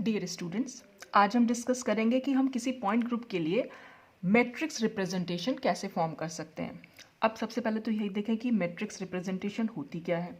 Dear students, आज हम discuss करेंगे कि हम किसी पॉइंट ग्रुप के लिए मैट्रिक्स रिप्रेजेंटेशन कैसे फॉर्म कर सकते हैं। अब सबसे पहले तो यही देखें कि मैट्रिक्स रिप्रेजेंटेशन होती क्या है।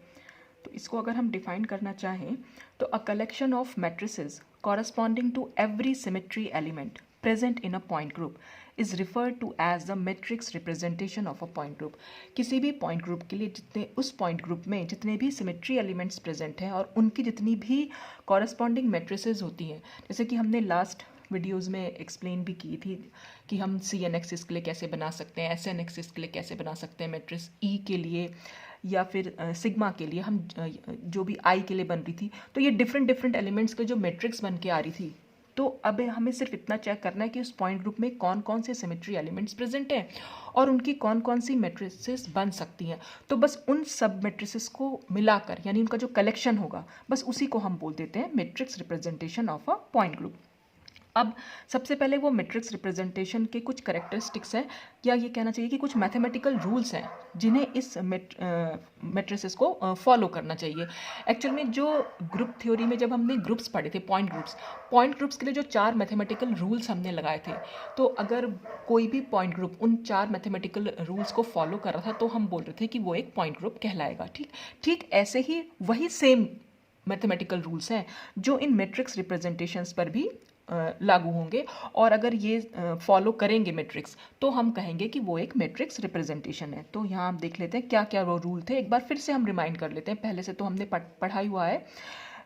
तो इसको अगर हम डिफाइन करना चाहें तो a collection of matrices corresponding to every symmetry element present in a point group is referred to as the matrix representation of a point group. किसी भी पॉइंट ग्रुप के लिए जितने उस पॉइंट ग्रुप में जितने भी सिमेट्री एलिमेंट्स प्रेजेंट हैं और उनकी जितनी भी कॉरस्पॉन्डिंग मैट्रिसेस होती हैं, जैसे कि हमने लास्ट वीडियोज़ में एक्सप्लेन भी की थी कि हम सी एन एक्सिस के लिए कैसे बना सकते हैं, एस एन एक्सिस के लिए कैसे बना सकते हैं मैट्रिक्स, ई के लिए या फिर सिग्मा के लिए हम जो भी आई के लिए बन रही थी। तो ये डिफरेंट डिफरेंट एलिमेंट्स के जो मैट्रिक्स बन के आ रही थी, तो अब हमें सिर्फ इतना चेक करना है कि उस पॉइंट ग्रुप में कौन कौन से सिमेट्री एलिमेंट्स प्रेजेंट हैं और उनकी कौन कौन सी मैट्रिसेस बन सकती हैं। तो बस उन सब मैट्रिसेस को मिलाकर, यानी उनका जो कलेक्शन होगा, बस उसी को हम बोल देते हैं matrix representation of a point group. अब सबसे पहले वो मैट्रिक्स रिप्रेजेंटेशन के कुछ करेक्टरिस्टिक्स हैं, या ये कहना चाहिए कि कुछ मैथमेटिकल रूल्स हैं जिन्हें इस मैट्रिसेस को फॉलो करना चाहिए। एक्चुअल में जो ग्रुप थ्योरी में जब हमने ग्रुप्स पढ़े थे, पॉइंट ग्रुप्स के लिए जो 4 मैथमेटिकल रूल्स हमने लगाए थे, तो अगर कोई भी पॉइंट ग्रुप उन 4 मैथमेटिकल रूल्स को फॉलो कर रहा था तो हम बोल रहे थे कि वो एक पॉइंट ग्रुप कहलाएगा। ठीक ऐसे ही वही सेम मैथमेटिकल रूल्स हैं जो इन मैट्रिक्स रिप्रेजेंटेशंस पर भी लागू होंगे, और अगर ये फॉलो करेंगे मैट्रिक्स तो हम कहेंगे कि वो एक मैट्रिक्स रिप्रेजेंटेशन है। तो यहाँ आप देख लेते हैं क्या क्या वो रूल थे, एक बार फिर से हम रिमाइंड कर लेते हैं, पहले से तो हमने पढ़ा ही हुआ है।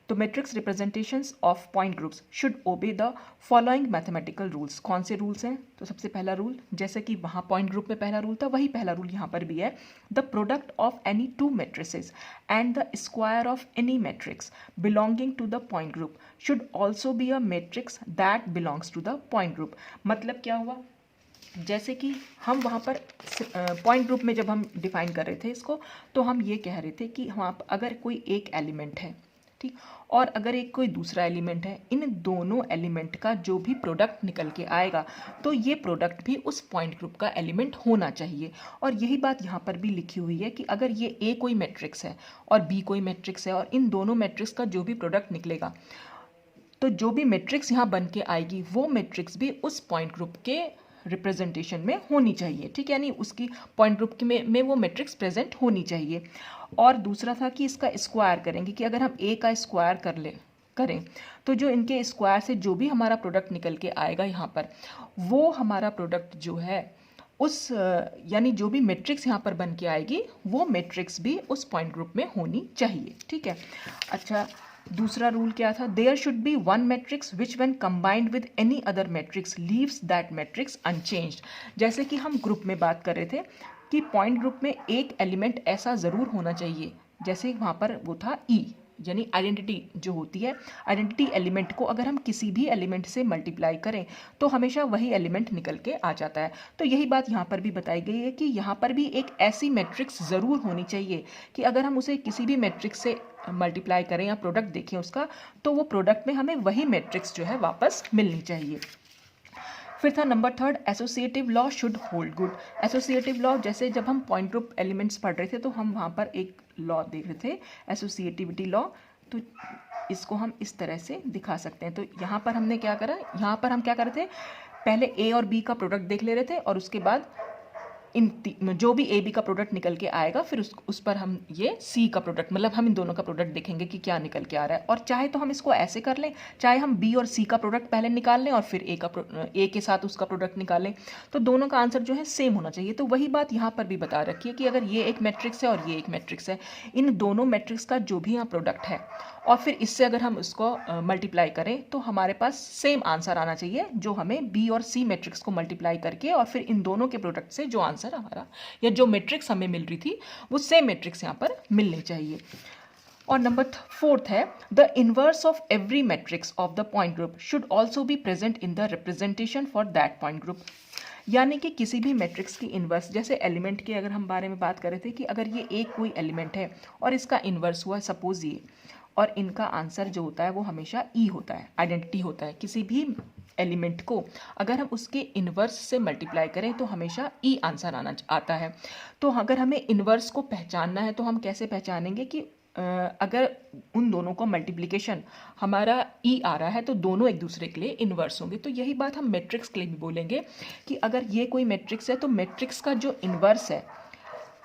तो matrix representations of point groups should obey the following mathematical rules. कौन से रूल्स हैं? तो सबसे पहला रूल, जैसे कि वहाँ पॉइंट ग्रुप में पहला रूल था, वही पहला रूल यहाँ पर भी है। The product of any two matrices and the square of any matrix belonging to the point group should also be a matrix that belongs to the point group. मतलब क्या हुआ, जैसे कि हम वहाँ पर पॉइंट ग्रुप में जब हम डिफाइन कर रहे थे इसको, तो हम ये कह रहे थे कि वहाँ पर अगर कोई एक एलिमेंट है, ठीक, और अगर एक कोई दूसरा एलिमेंट है, इन दोनों एलिमेंट का जो भी प्रोडक्ट निकल के आएगा तो ये प्रोडक्ट भी उस पॉइंट ग्रुप का एलिमेंट होना चाहिए। और यही बात यहाँ पर भी लिखी हुई है कि अगर ये ए कोई मैट्रिक्स है और बी कोई मैट्रिक्स है और इन दोनों मैट्रिक्स का जो भी प्रोडक्ट निकलेगा, तो जो भी मैट्रिक्स यहाँ बन के आएगी वो मैट्रिक्स भी उस पॉइंट ग्रुप के रिप्रेजेंटेशन में होनी चाहिए। ठीक है, यानी उसकी पॉइंट ग्रुप में वो मैट्रिक्स प्रेजेंट होनी चाहिए। और दूसरा था कि इसका स्क्वायर करेंगे, कि अगर हम ए का स्क्वायर करें तो जो इनके स्क्वायर से जो भी हमारा प्रोडक्ट निकल के आएगा यहाँ पर, वो हमारा प्रोडक्ट जो है उस यानी जो भी मैट्रिक्स यहाँ पर बन के आएगी वो मैट्रिक्स भी उस पॉइंट ग्रुप में होनी चाहिए। ठीक है, अच्छा, दूसरा रूल क्या था? There should be one matrix which when combined with any other matrix leaves that matrix unchanged. जैसे कि हम ग्रुप में बात कर रहे थे कि पॉइंट ग्रुप में एक एलिमेंट ऐसा ज़रूर होना चाहिए, जैसे वहाँ पर वो था ई, यानी आइडेंटिटी जो होती है, आइडेंटिटी एलिमेंट को अगर हम किसी भी एलिमेंट से मल्टीप्लाई करें तो हमेशा वही एलिमेंट निकल के आ जाता है। तो यही बात यहाँ पर भी बताई गई है कि यहाँ पर भी एक ऐसी मैट्रिक्स ज़रूर होनी चाहिए कि अगर हम उसे किसी भी मैट्रिक्स से मल्टीप्लाई करें या प्रोडक्ट देखें उसका, तो वो प्रोडक्ट में हमें वही मैट्रिक्स जो है वापस मिलनी चाहिए। फिर था number 3, associative law should hold good. Associative law, जैसे जब हम पॉइंट ग्रुप एलिमेंट्स पढ़ रहे थे तो हम वहाँ पर एक लॉ देख रहे थे, एसोसिएटिविटी लॉ। तो इसको हम इस तरह से दिखा सकते हैं। तो यहाँ पर हमने क्या करा, यहाँ पर हम क्या कर रहे थे, पहले ए और बी का प्रोडक्ट देख ले रहे थे और उसके बाद जो भी ए बी का प्रोडक्ट निकल के आएगा फिर उस पर हम ये सी का प्रोडक्ट, मतलब हम इन दोनों का प्रोडक्ट देखेंगे कि क्या निकल के आ रहा है। और चाहे तो हम इसको ऐसे कर लें, चाहे हम बी और सी का प्रोडक्ट पहले निकाल लें और फिर ए के साथ उसका प्रोडक्ट निकालें, तो दोनों का आंसर जो है सेम होना चाहिए। तो वही बात यहाँ पर भी बता रखी है कि अगर ये एक मैट्रिक्स है और ये एक मैट्रिक्स है, इन दोनों मैट्रिक्स का जो भी यहाँ प्रोडक्ट है और फिर इससे अगर हम उसको मल्टीप्लाई करें तो हमारे पास सेम आंसर आना चाहिए, जो हमें बी और सी मैट्रिक्स को मल्टीप्लाई करके और फिर इन दोनों के प्रोडक्ट से जो आंसर हमारा या जो मैट्रिक्स हमें मिल रही थी वो सेम मैट्रिक्स यहाँ पर मिलनी चाहिए। और नंबर 4 है, the inverse of every matrix of the point group should also be present in the representation for that point group. यानी कि किसी भी मैट्रिक्स की इन्वर्स, जैसे एलिमेंट के अगर हम बारे में बात कर रहे थे कि अगर ये एक कोई एलिमेंट है और इसका इन्वर्स हुआ सपोज ये, और इनका आंसर जो होता है वो हमेशा ई होता है, आइडेंटिटी होता है। किसी भी एलिमेंट को अगर हम उसके इन्वर्स से मल्टीप्लाई करें तो हमेशा ई आंसर आता है। तो अगर हमें इन्वर्स को पहचानना है तो हम कैसे पहचानेंगे कि अगर उन दोनों को मल्टीप्लिकेशन हमारा ई आ रहा है तो दोनों एक दूसरे के लिए इन्वर्स होंगे। तो यही बात हम मैट्रिक्स के लिए भी बोलेंगे कि अगर ये कोई मैट्रिक्स है तो मैट्रिक्स का जो इन्वर्स है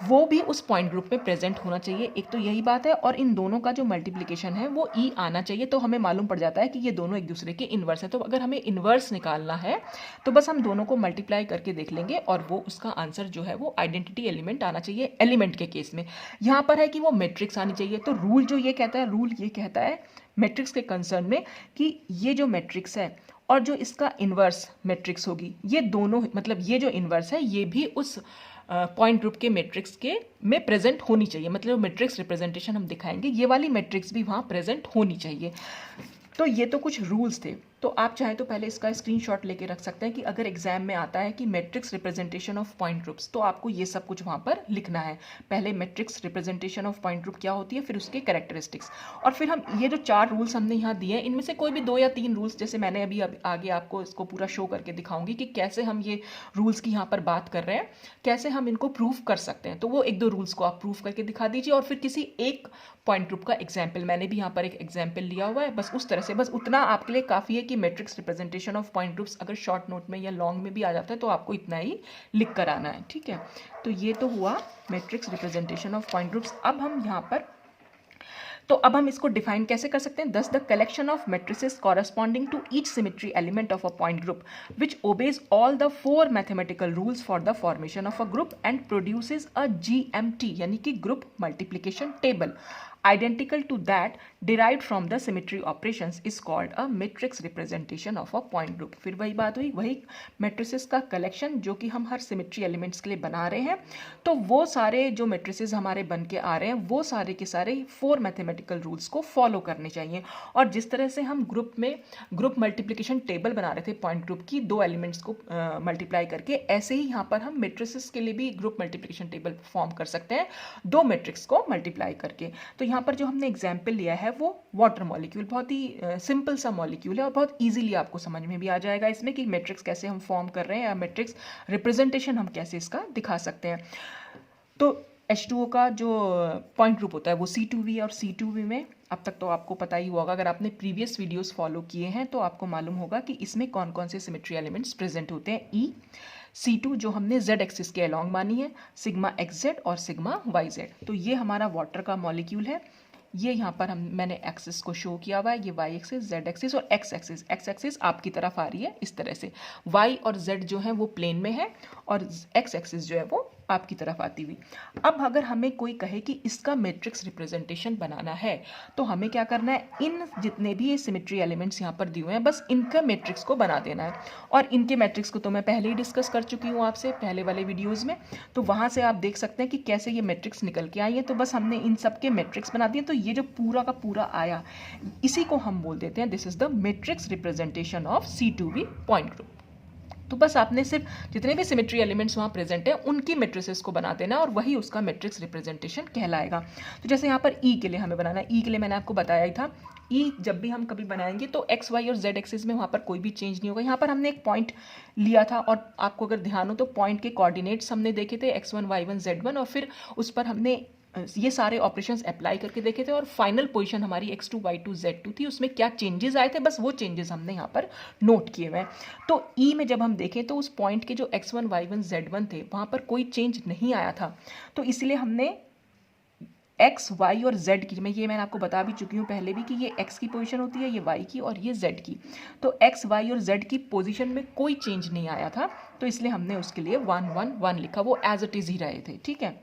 वो भी उस पॉइंट ग्रुप में प्रेजेंट होना चाहिए। एक तो यही बात है, और इन दोनों का जो मल्टीप्लिकेशन है वो ई आना चाहिए। तो हमें मालूम पड़ जाता है कि ये दोनों एक दूसरे के इन्वर्स हैं। तो अगर हमें इन्वर्स निकालना है तो बस हम दोनों को मल्टीप्लाई करके देख लेंगे और वो उसका आंसर जो है वो आइडेंटिटी एलिमेंट आना चाहिए। एलिमेंट के केस में यहाँ पर है कि वो मैट्रिक्स आनी चाहिए। तो रूल जो ये कहता है, रूल ये कहता है मैट्रिक्स के कंसर्न में कि ये जो मैट्रिक्स है और जो इसका इन्वर्स मैट्रिक्स होगी, ये दोनों मतलब ये जो इन्वर्स है ये भी उस पॉइंट ग्रुप के मैट्रिक्स के में प्रेजेंट होनी चाहिए। मतलब मैट्रिक्स रिप्रेजेंटेशन हम दिखाएंगे, ये वाली मैट्रिक्स भी वहाँ प्रेजेंट होनी चाहिए। तो ये तो कुछ रूल्स थे। तो आप चाहें तो पहले इसका स्क्रीनशॉट लेके रख सकते हैं कि अगर एग्जाम में आता है कि matrix representation of point groups, तो आपको ये सब कुछ वहाँ पर लिखना है। पहले matrix representation of point group क्या होती है, फिर उसके कैरेक्टरिस्टिक्स, और फिर हम ये जो 4 रूल्स हमने यहाँ दिए हैं इनमें से कोई भी 2 या 3 रूल्स, जैसे मैंने अभी आगे आपको इसको पूरा शो करके दिखाऊंगी कि कैसे हम ये रूल्स की यहाँ पर बात कर रहे हैं, कैसे हम इनको प्रूफ कर सकते हैं। तो वो 1-2 रूल्स को आप प्रूफ करके दिखा दीजिए और फिर किसी एक पॉइंट ग्रुप का एग्जाम्पल, मैंने भी यहाँ पर एक एग्जाम्पल लिया हुआ है, बस उस तरह से, बस उतना आपके लिए काफ़ी है कि matrix representation of point groups अगर शॉर्ट नोट में या लॉन्ग में भी आ जाता है तो आपको इतना ही लिख कर आना है। ठीक है, तो ये तो हुआ matrix representation of point groups. अब हम यहाँ पर अब हम इसको डिफाइन कैसे कर सकते हैं। Thus the collection of matrices corresponding to each symmetry element of a point group which obeys all the 4 mathematical rules for the formation of a group and produces a GMT यानी कि group multiplication table identical to that derived from the symmetry operations is called a matrix representation of a point group। फिर वही बात हुई, वही matrices का collection जो कि हम हर symmetry elements के लिए बना रहे हैं। तो वो सारे जो matrices हमारे बन के आ रहे हैं वो सारे के सारे 4 mathematical rules को follow करने चाहिए। और जिस तरह से हम ग्रुप में ग्रुप मल्टीप्लिकेशन टेबल बना रहे थे पॉइंट ग्रुप की 2 एलिमेंट्स को मल्टीप्लाई करके, ऐसे ही यहाँ पर हम मेट्रिसेस के लिए भी ग्रुप मल्टीप्लिकेशन टेबल फॉर्म कर सकते हैं 2 मैट्रिक्स को मल्टीप्लाई करके। तो यहाँ पर जो हमने एग्जाम्पल लिया है वो वाटर मॉलिक्यूल, बहुत ही सिंपल सा मॉलिक्यूल है और बहुत इजीली आपको समझ में भी आ जाएगा इसमें कि मैट्रिक्स कैसे हम फॉर्म कर रहे हैं या मैट्रिक्स रिप्रेजेंटेशन हम कैसे इसका दिखा सकते हैं। तो H2O का जो पॉइंट ग्रुप होता है वो C2V और C2V में अब तक तो आपको पता ही होगा, अगर आपने प्रीवियस वीडियोस फॉलो किए हैं तो आपको मालूम होगा कि इसमें कौन कौन से सिमेट्री एलिमेंट्स प्रेजेंट होते हैं। E C2 जो हमने Z एक्सिस के अलॉन्ग मानी है, सिग्मा XZ और सिग्मा YZ। तो ये हमारा वाटर का मॉलिक्यूल है। ये यहाँ पर मैंने एक्सिस को शो किया हुआ है, ये Y एक्सिस, Z एक्सिस और X एक्सिस। X एक्सिस आपकी तरफ आ रही है इस तरह से, Y और Z जो है वो प्लेन में है और X एक्सिस जो है वो आपकी तरफ आती हुई। अब अगर हमें कोई कहे कि इसका मैट्रिक्स रिप्रेजेंटेशन बनाना है तो हमें क्या करना है, इन जितने भी ये सिमेट्री एलिमेंट्स यहाँ पर दिए हुए हैं बस इनका मैट्रिक्स को बना देना है। और इनके मैट्रिक्स को तो मैं पहले ही डिस्कस कर चुकी हूँ आपसे पहले वाले वीडियोज़ में, तो वहाँ से आप देख सकते हैं कि कैसे ये मैट्रिक्स निकल के आई है। तो बस हमने इन सब के मैट्रिक्स बना दिए। तो ये जो पूरा का पूरा आया इसी को हम बोल देते हैं this is the matrix representation of C2V point group. तो बस आपने सिर्फ जितने भी सिमेट्री एलिमेंट्स वहाँ प्रेजेंट हैं उनकी मैट्रिसेस को बना देना और वही उसका मैट्रिक्स रिप्रेजेंटेशन कहलाएगा। तो जैसे यहाँ पर E के लिए हमें बनाना है, E के लिए मैंने आपको बताया ही था, E जब भी हम कभी बनाएंगे तो X Y और Z एक्सिस में वहाँ पर कोई भी चेंज नहीं होगा। यहाँ पर हमने एक पॉइंट लिया था और आपको अगर ध्यान हो तो पॉइंट के कोऑर्डिनेट्स हमने देखे थे X1 Y1 Z1 और फिर उस पर हमने ये सारे ऑपरेशंस अप्लाई करके देखे थे और फाइनल पोजीशन हमारी X2 Y2 Z2 थी, उसमें क्या चेंजेस आए थे बस वो चेंजेस हमने यहाँ पर नोट किए हुए हैं। तो E में जब हम देखें तो उस पॉइंट के जो X1 Y1 Z1 थे वहाँ पर कोई चेंज नहीं आया था। तो इसलिए हमने X Y और Z की, मैंने आपको बता भी चुकी हूँ पहले भी कि ये X की पोजीशन होती है, ये Y की और ये Z की। तो X Y और Z की पोजीशन में कोई चेंज नहीं आया था तो इसलिए हमने उसके लिए 1 1 1 लिखा, वो एज इट इज़ ही रहे थे। ठीक है।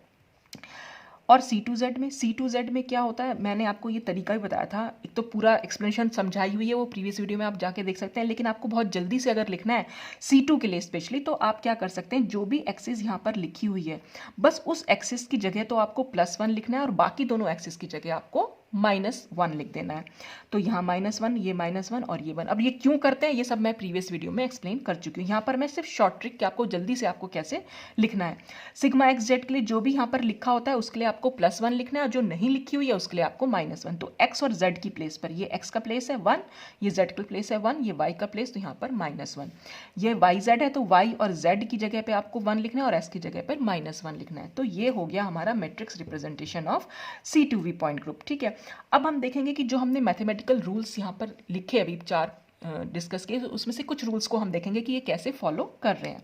और C2Z में क्या होता है, मैंने आपको ये तरीका भी बताया था, एक तो पूरा एक्सप्लेनेशन समझाई हुई है वो प्रीवियस वीडियो में आप जाके देख सकते हैं, लेकिन आपको बहुत जल्दी से अगर लिखना है C2 के लिए स्पेशली तो आप क्या कर सकते हैं, जो भी एक्सिस यहाँ पर लिखी हुई है बस उस एक्सिस की जगह तो आपको +1 लिखना है और बाकी दोनों एक्सिस की जगह आपको -1 लिख देना है। तो यहाँ -1, ये -1 और ये 1। अब ये क्यों करते हैं ये सब मैं प्रीवियस वीडियो में एक्सप्लेन कर चुकी हूँ। यहाँ पर मैं सिर्फ शॉर्ट ट्रिक कि आपको जल्दी से आपको कैसे लिखना है। सिग्मा एक्स जेड के लिए जो भी यहाँ पर लिखा होता है उसके लिए आपको +1 लिखना है, और जो नहीं लिखी हुई है उसके लिए आपको -1। तो एक्स और जेड की प्लेस पर, ये एक्स का प्लेस है 1, ये जेड का प्लेस है 1, ये वाई का प्लेस, तो यहाँ पर -1। ये वाई जेड है तो वाई और जेड की जगह पे आपको 1 लिखना है और एस की जगह पर -1 लिखना है। तो ये हो गया हमारा matrix representation of C2V point group. ठीक है, अब हम देखेंगे कि जो हमने मैथमेटिकल रूल्स यहाँ पर लिखे अभी 4 डिस्कस किए, तो उसमें से कुछ रूल्स को हम देखेंगे कि ये कैसे फॉलो कर रहे हैं।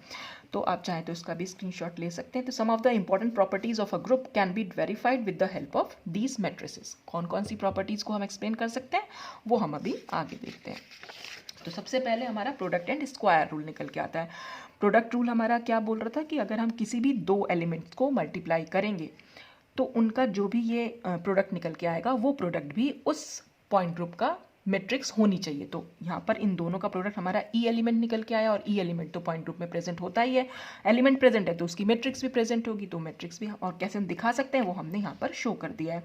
तो आप चाहें तो इसका भी स्क्रीनशॉट ले सकते हैं। तो some of the important properties of a group can be verified with the help of these matrices. कौन कौन सी प्रॉपर्टीज को हम एक्सप्लेन कर सकते हैं वो हम अभी आगे देखते हैं। तो सबसे पहले हमारा प्रोडक्ट एंड स्क्वायर रूल निकल के आता है। प्रोडक्ट रूल हमारा क्या बोल रहा था कि अगर हम किसी भी 2 एलिमेंट्स को मल्टीप्लाई करेंगे तो उनका जो भी ये प्रोडक्ट निकल के आएगा वो प्रोडक्ट भी उस पॉइंट ग्रुप का मैट्रिक्स होनी चाहिए। तो यहाँ पर इन दोनों का प्रोडक्ट हमारा ई एलिमेंट निकल के आया, और ई एलिमेंट तो पॉइंट ग्रुप में प्रेजेंट होता ही है। एलिमेंट प्रेजेंट है तो उसकी मैट्रिक्स भी प्रेजेंट होगी, तो मैट्रिक्स भी, और कैसे हम दिखा सकते हैं वो हमने यहाँ पर शो कर दिया है।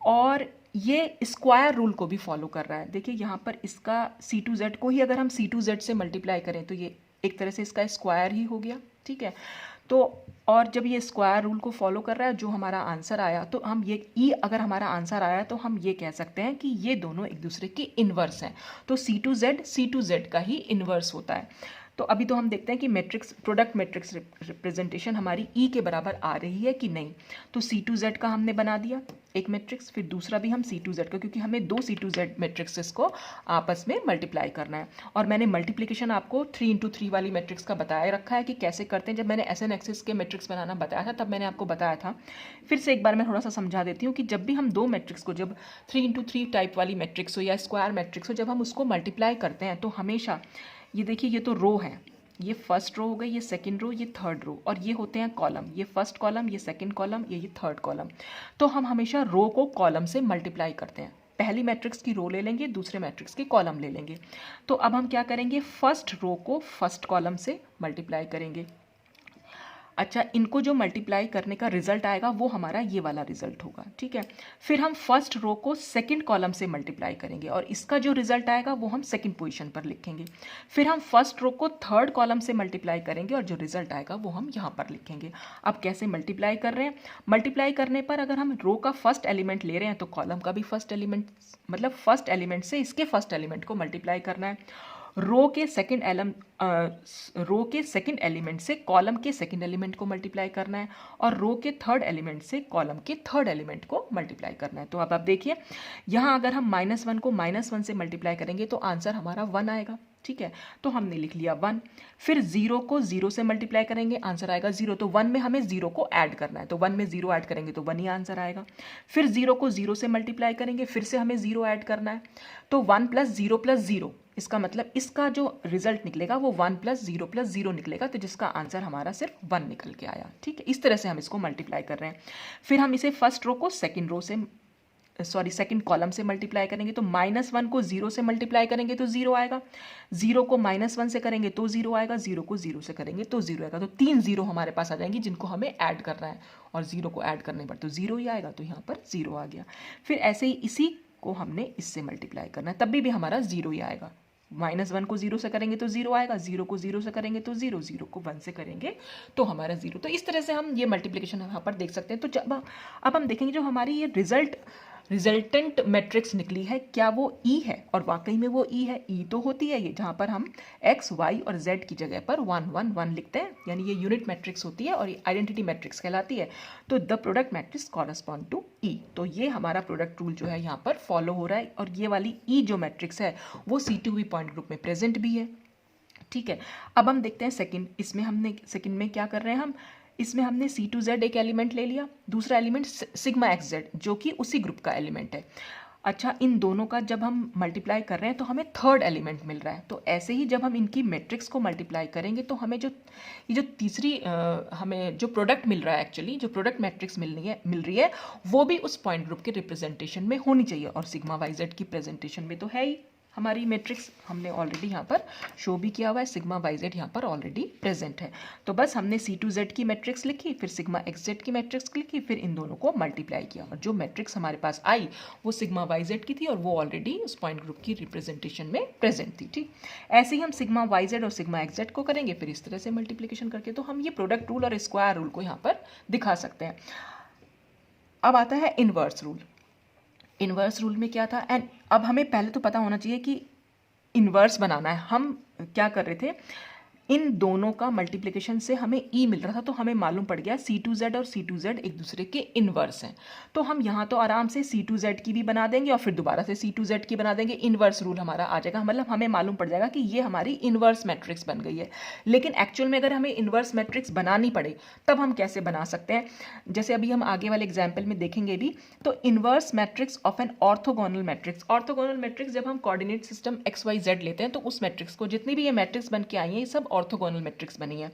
और ये स्क्वायर रूल को भी फॉलो कर रहा है। देखिए यहाँ पर इसका C2Z को ही अगर हम C2Z से मल्टीप्लाई करें तो ये एक तरह से इसका स्क्वायर ही हो गया। ठीक है, तो और जब ये स्क्वायर रूल को फॉलो कर रहा है, जो हमारा आंसर आया, तो हम ये ई अगर हमारा आंसर आया तो हम ये कह सकते हैं कि ये दोनों एक दूसरे की इन्वर्स हैं। तो C2Z का ही इन्वर्स होता है। तो अभी तो हम देखते हैं कि मैट्रिक्स प्रोडक्ट मैट्रिक्स रिप्रेजेंटेशन हमारी ई के बराबर आ रही है कि नहीं। तो C2Z का हमने बना दिया एक मैट्रिक्स, फिर दूसरा भी हम C2Z का, क्योंकि हमें 2 C2Z मैट्रिक्सेस को आपस में मल्टीप्लाई करना है। और मैंने मल्टीप्लिकेशन आपको 3 × 3 वाली मैट्रिक्स का बताया रखा है कि कैसे करते हैं। जब मैंने SN एक्सिस के मैट्रिक्स बनाना बताया था तब मैंने आपको बताया था। फिर से एक बार मैं थोड़ा सा समझा देती हूँ कि जब भी हम 2 मैट्रिक्स को, जब 3 × 3 टाइप वाली मैट्रिक्स हो या स्क्वायर मैट्रिक्स हो, जब हम उसको मल्टीप्लाई करते हैं तो हमेशा ये देखिए, ये तो रो है, ये फर्स्ट रो हो गई, ये सेकंड रो, ये थर्ड रो, और ये होते हैं कॉलम, ये फर्स्ट कॉलम, ये सेकंड कॉलम, ये थर्ड कॉलम। तो हम हमेशा रो को कॉलम से मल्टीप्लाई करते हैं। पहली मैट्रिक्स की रो ले लेंगे, दूसरे मैट्रिक्स की कॉलम ले लेंगे। तो अब हम क्या करेंगे, फर्स्ट रो को फर्स्ट कॉलम से मल्टीप्लाई करेंगे। अच्छा, इनको जो मल्टीप्लाई करने का रिजल्ट आएगा वो हमारा ये वाला रिजल्ट होगा। ठीक है, फिर हम फर्स्ट रो को सेकंड कॉलम से मल्टीप्लाई करेंगे और इसका जो रिजल्ट आएगा वो हम सेकंड पोजीशन पर लिखेंगे। फिर हम फर्स्ट रो को थर्ड कॉलम से मल्टीप्लाई करेंगे और जो रिजल्ट आएगा वो हम यहाँ पर लिखेंगे। अब कैसे मल्टीप्लाई कर रहे हैं, मल्टीप्लाई करने पर अगर हम रो का फर्स्ट एलिमेंट ले रहे हैं तो कॉलम का भी फर्स्ट एलिमेंट, मतलब फर्स्ट एलिमेंट से इसके फर्स्ट एलिमेंट को मल्टीप्लाई करना है। रो के सेकंड एलिमेंट से कॉलम के सेकंड एलिमेंट को मल्टीप्लाई करना है, और रो के थर्ड एलिमेंट से कॉलम के थर्ड एलिमेंट को मल्टीप्लाई करना है। तो अब आप देखिए, यहाँ अगर हम -1 को -1 से मल्टीप्लाई करेंगे तो आंसर हमारा 1 आएगा। ठीक है, तो हमने लिख लिया 1। फिर 0 को 0 से मल्टीप्लाई करेंगे, आंसर आएगा 0। तो 1 में हमें 0 को ऐड करना है, तो 1 में 0 ऐड करेंगे तो 1 ही आंसर आएगा। फिर 0 को 0 से मल्टीप्लाई करेंगे, फिर से हमें 0 ऐड करना है, तो 1 + 0 + 0, इसका मतलब इसका जो रिजल्ट निकलेगा वो 1 + 0 + 0 निकलेगा, तो जिसका आंसर हमारा सिर्फ 1 निकल के आया। ठीक है, इस तरह से हम इसको मल्टीप्लाई कर रहे हैं। फिर हम इसे फर्स्ट रो को सेकंड कॉलम से मल्टीप्लाई करेंगे, तो -1 को 0 से मल्टीप्लाई करेंगे तो 0 आएगा, 0 को -1 से करेंगे तो 0 आएगा, 0 को 0 से करेंगे तो 0 आएगा। तो 3 0 हमारे पास आ जाएंगी जिनको हमें ऐड करना है, और 0 को ऐड करने पर तो 0 ही आएगा, तो यहाँ पर 0 आ गया। फिर ऐसे ही इसी को हमने इससे मल्टीप्लाई करना है, तब भी हमारा 0 ही आएगा। -1 को 0 से करेंगे तो 0 आएगा, 0 को 0 से करेंगे तो 0, 0 को 1 से करेंगे तो हमारा 0। तो इस तरह से हम ये मल्टीप्लिकेशन यहाँ पर देख सकते हैं। तो जब अब हम देखेंगे जो हमारी ये रिजल्टेंट मैट्रिक्स निकली है, क्या वो ई है, और वाकई में वो ई है। ई तो होती है ये, जहाँ पर हम x, y और z की जगह पर 1 1 1 लिखते हैं, यानी ये यूनिट मैट्रिक्स होती है और ये आइडेंटिटी मैट्रिक्स कहलाती है। तो the product matrix correspond to E. तो ये हमारा प्रोडक्ट रूल जो है यहाँ पर फॉलो हो रहा है, और ये वाली ई जो मैट्रिक्स है वो C2V पॉइंट ग्रुप में प्रेजेंट भी है। ठीक है, अब हम देखते हैं सेकंड। इसमें हमने सेकंड में क्या कर रहे हैं, हम इसमें हमने C2Z एक एलिमेंट ले लिया, दूसरा एलिमेंट सिग्मा XZ जो कि उसी ग्रुप का एलिमेंट है। अच्छा, इन दोनों का जब हम मल्टीप्लाई कर रहे हैं तो हमें थर्ड एलिमेंट मिल रहा है। तो ऐसे ही जब हम इनकी मैट्रिक्स को मल्टीप्लाई करेंगे तो हमें ये जो तीसरी हमें जो प्रोडक्ट मिल रहा है, एक्चुअली जो प्रोडक्ट मैट्रिक्स मिल रही है वो भी उस पॉइंट ग्रुप के रिप्रेजेंटेशन में होनी चाहिए, और सिग्मा YZ की प्रेजेंटेशन में तो है ही। हमारी मैट्रिक्स हमने ऑलरेडी यहाँ पर शो भी किया हुआ है, सिग्मा वाई जेड यहाँ पर ऑलरेडी प्रेजेंट है। तो बस हमने C2Z की मैट्रिक्स लिखी, फिर सिग्मा XZ की मैट्रिक्स लिखी, फिर इन दोनों को मल्टीप्लाई किया और जो मैट्रिक्स हमारे पास आई वो सिग्मा वाई जेड की थी और वो ऑलरेडी उस पॉइंट ग्रुप की रिप्रेजेंटेशन में प्रेजेंट थी। ठीक, ऐसे ही हम सिग्मा वाई जेड और सिग्मा XZ को करेंगे, फिर इस तरह से मल्टीप्लीकेशन करके तो हम ये प्रोडक्ट रूल और स्क्वायर रूल को यहाँ पर दिखा सकते हैं। अब आता है इनवर्स रूल। इनवर्स रूल में क्या था, एंड अब हमें पहले तो पता होना चाहिए कि इनवर्स बनाना है। हम क्या कर रहे थे, इन दोनों का मल्टीप्लिकेशन से हमें ई मिल रहा था, तो हमें मालूम पड़ गया C2Z और C2Z एक दूसरे के इनवर्स हैं। तो हम यहाँ तो आराम से C2Z की भी बना देंगे और फिर दोबारा से C2Z की बना देंगे, इनवर्स रूल हमारा आ जाएगा। मतलब हमें मालूम पड़ जाएगा कि ये हमारी इनवर्स मैट्रिक्स बन गई है। लेकिन एक्चुअल में अगर हमें इनवर्स मैट्रिक्स बनानी पड़े तब हम कैसे बना सकते हैं, जैसे अभी हम आगे वाले एग्जाम्पल में देखेंगे भी। तो inverse matrix of an orthogonal matrix, orthogonal matrix जब हम कोऑर्डिनेट सिस्टम XYZ लेते हैं तो उस मैट्रिक्स को, जितनी भी ये मैट्रिक्स बन के आई है, ये सब ऑर्थोगोनल मैट्रिक्स बनी है।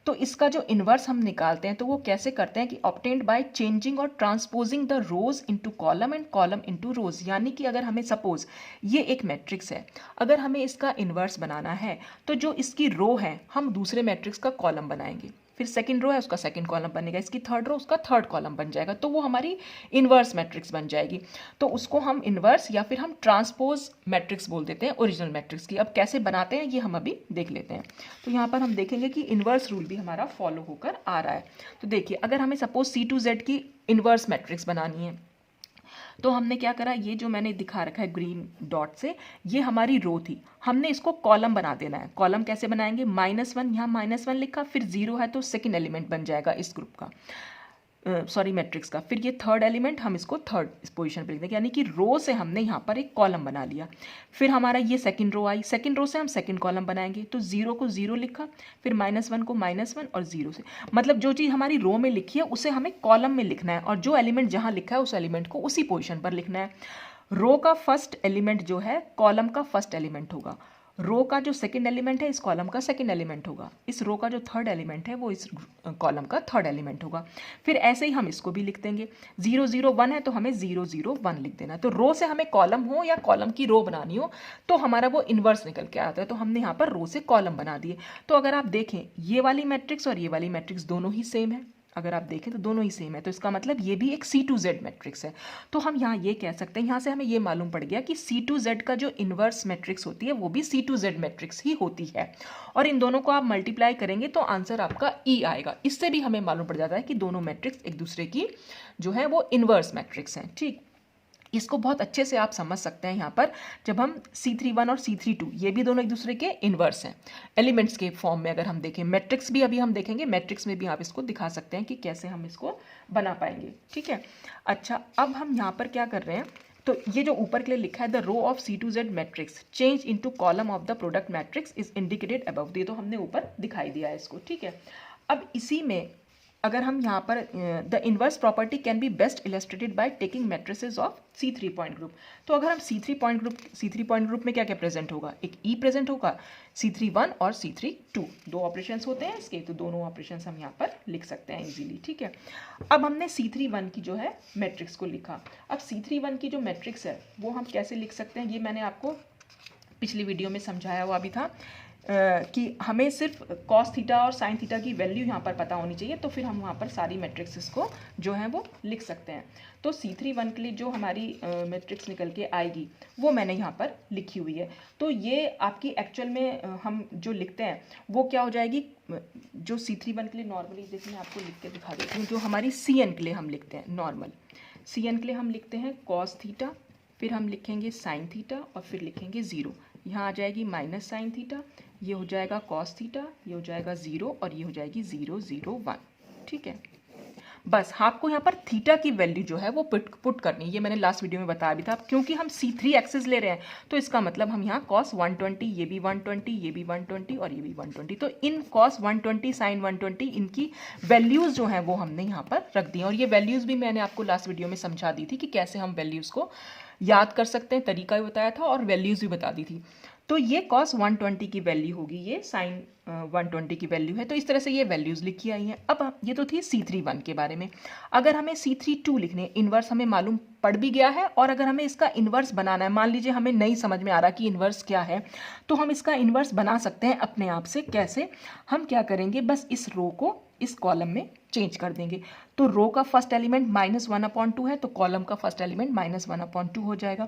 तो इसका जो इनवर्स हम निकालते हैं तो वो कैसे करते हैं कि ऑब्टेन्ड बाय चेंजिंग और transposing the rose into column and column into रोज। यानी कि अगर हमें सपोज ये एक मैट्रिक्स है, अगर हमें इसका इनवर्स बनाना है तो जो इसकी रो है हम दूसरे मैट्रिक्स का कॉलम बनाएंगे, फिर सेकंड रो है उसका सेकंड कॉलम बनेगा, इसकी थर्ड रो उसका थर्ड कॉलम बन जाएगा, तो वो हमारी इनवर्स मैट्रिक्स बन जाएगी। तो उसको हम इनवर्स या फिर हम ट्रांसपोज मैट्रिक्स बोल देते हैं ओरिजिनल मैट्रिक्स की। अब कैसे बनाते हैं ये हम अभी देख लेते हैं। तो यहाँ पर हम देखेंगे कि इनवर्स रूल भी हमारा फॉलो होकर आ रहा है। तो देखिए, अगर हमें सपोज C2Z की इनवर्स मैट्रिक्स बनानी है तो हमने क्या करा, ये जो मैंने दिखा रखा है ग्रीन डॉट से, ये हमारी रो थी, हमने इसको कॉलम बना देना है। कॉलम कैसे बनाएंगे, -1, यहाँ -1 लिखा, फिर 0 है तो सेकंड एलिमेंट बन जाएगा इस ग्रुप का, सॉरी मैट्रिक्स का। फिर ये थर्ड एलिमेंट हम इसको थर्ड इस पोजीशन पे लिख देंगे, यानी कि रो से हमने यहाँ पर एक कॉलम बना लिया। फिर हमारा ये सेकंड रो आई, सेकंड रो से हम सेकंड कॉलम बनाएंगे, तो 0 को 0 लिखा, फिर -1 को -1 और 0 से, मतलब जो चीज़ हमारी रो में लिखी है उसे हमें कॉलम में लिखना है और जो एलिमेंट जहाँ लिखा है उस एलिमेंट को उसी पोजिशन पर लिखना है। रो का फर्स्ट एलिमेंट जो है कॉलम का फर्स्ट एलिमेंट होगा, रो का जो सेकंड एलिमेंट है इस कॉलम का सेकंड एलिमेंट होगा, इस रो का जो थर्ड एलिमेंट है वो इस कॉलम का थर्ड एलिमेंट होगा। फिर ऐसे ही हम इसको भी लिख देंगे, 0 0 1 है तो हमें 0 0 1 लिख देना है। तो रो से हमें कॉलम हो या कॉलम की रो बनानी हो तो हमारा वो इन्वर्स निकल के आता है, तो हमने यहाँ पर रो से कॉलम बना दिए। तो अगर आप देखें ये वाली मैट्रिक्स और ये वाली मैट्रिक्स दोनों ही सेम है, अगर आप देखें तो दोनों ही सेम है, तो इसका मतलब ये भी एक C2Z मैट्रिक्स है। तो हम यहाँ ये कह सकते हैं, यहाँ से हमें ये मालूम पड़ गया कि C2Z का जो इन्वर्स मैट्रिक्स होती है वो भी C2Z मैट्रिक्स ही होती है। और इन दोनों को आप मल्टीप्लाई करेंगे तो आंसर आपका E आएगा। इससे भी हमें मालूम पड़ जाता है कि दोनों मैट्रिक्स एक दूसरे की जो है वो इन्वर्स मैट्रिक्स हैं। ठीक, इसको बहुत अच्छे से आप समझ सकते हैं यहाँ पर, जब हम C31 और C32 ये भी दोनों एक दूसरे के इन्वर्स हैं एलिमेंट्स के फॉर्म में। अगर हम देखें मैट्रिक्स भी अभी हम देखेंगे, मैट्रिक्स में भी आप इसको दिखा सकते हैं कि कैसे हम इसको बना पाएंगे। ठीक है, अच्छा अब हम यहाँ पर क्या कर रहे हैं, तो ये जो ऊपर के लिए लिखा है the row of C2Z matrix change into column of the product matrix is indicated above, ये तो हमने ऊपर दिखाई दिया है इसको। ठीक है, अब इसी में अगर हम यहाँ पर the inverse property can be best illustrated by taking matrices of C3 point group. तो अगर हम C3 पॉइंट ग्रुप में क्या क्या प्रेजेंट होगा, एक E प्रेजेंट होगा, C31 और C32 दो ऑपरेशंस होते हैं इसके, तो दोनों ऑपरेशंस हम यहाँ पर लिख सकते हैं इजीली। ठीक है, अब हमने C31 की जो है मैट्रिक्स को लिखा। अब C31 की जो मैट्रिक्स है वो हम कैसे लिख सकते हैं, ये मैंने आपको पिछली वीडियो में समझाया हुआ भी था कि हमें सिर्फ कॉस थीटा और साइन थीटा की वैल्यू यहाँ पर पता होनी चाहिए, तो फिर हम वहाँ पर सारी मैट्रिक्स को जो है वो लिख सकते हैं। तो C31 के लिए जो हमारी मैट्रिक्स निकल के आएगी वो मैंने यहाँ पर लिखी हुई है। तो ये आपकी एक्चुअल में हम जो लिखते हैं वो क्या हो जाएगी, जो C31 के लिए नॉर्मली, देखिए मैं आपको लिख के दिखा देती हूँ, जो हमारी CN के लिए हम लिखते हैं नॉर्मल, CN के लिए हम लिखते हैं कॉस थीटा, फिर हम लिखेंगे साइन थीटा और फिर लिखेंगे 0, यहाँ आ जाएगी माइनस साइन थीटा, ये हो जाएगा कॉस थीटा, ये हो जाएगा 0 और ये हो जाएगी 0 0 1। ठीक है, बस आपको यहाँ पर थीटा की वैल्यू जो है वो पुट करनी है, ये मैंने लास्ट वीडियो में बताया भी था। क्योंकि हम C3 एक्सिस ले रहे हैं तो इसका मतलब हम यहाँ cos 120, ये भी 120, ये भी 120 और ये भी 120, तो इन cos 120 sin 120 इनकी वैल्यूज़ जो हैं वो हमने यहाँ पर रख दी। और ये वैल्यूज़ भी मैंने आपको लास्ट वीडियो में समझा दी थी कि कैसे हम वैल्यूज़ को याद कर सकते हैं, तरीका भी बताया था और वैल्यूज़ भी बता दी थी। तो ये cos 120 की वैल्यू होगी, ये sin 120 की वैल्यू है। तो इस तरह से ये वैल्यूज़ लिखी आई हैं। अब ये तो थी C31 के बारे में। अगर हमें C32 लिखने, इन्वर्स हमें मालूम पड़ भी गया है, और अगर हमें इसका इन्वर्स बनाना है, मान लीजिए हमें नहीं समझ में आ रहा कि इन्वर्स क्या है, तो हम इसका इन्वर्स बना सकते हैं अपने आप से। कैसे? हम क्या करेंगे, बस इस रो को इस कॉलम में चेंज कर देंगे। तो रो का फर्स्ट एलिमेंट -1/2 है, तो कॉलम का फर्स्ट एलिमेंट -1/2 हो जाएगा।